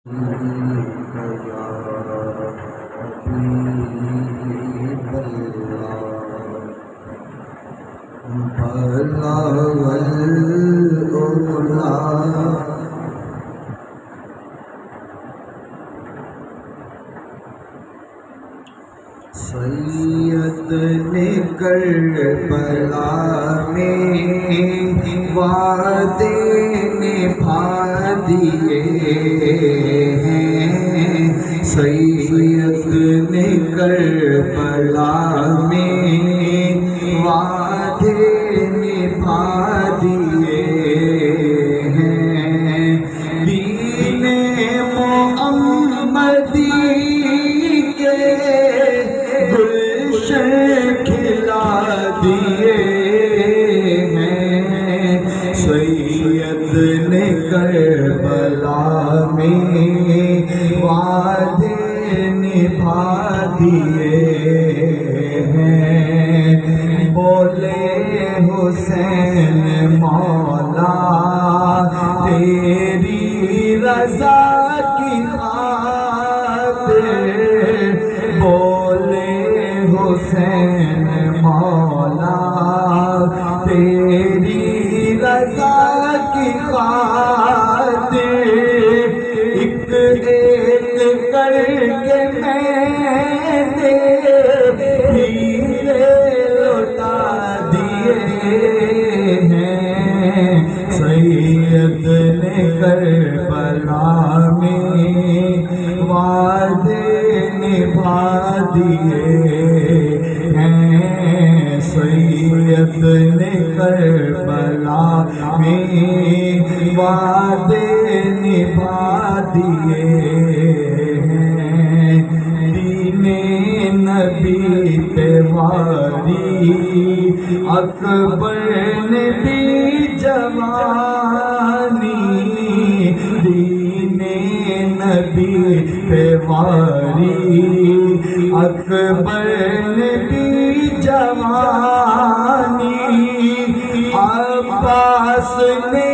سید نے کربلا میں وعدے نبھا دیے ہیں، سید نے کربلا میں وعدے نبھا دیے ہیں، دین محمدی کے کھلا دیے ہیں، سید نے کربلا میں وعدے نبھا دیے ہیں، بولے حسین مولا تیری رضا کی خاطر، بولے حسین مولا تیری رضا کی خاطر، ایک ایک کر کے میں ہیرے لوٹا دیے ہیں، سید نے کربلا میں وعدے نبھا دیے ہیں، سید نے کربلا میں وعدے نبھا دیے ہیں، دین نبی پہ واری اکبر نے بھی جوانی، دین نبی پہ واری اکبر نے بھی جوانی، عباس نے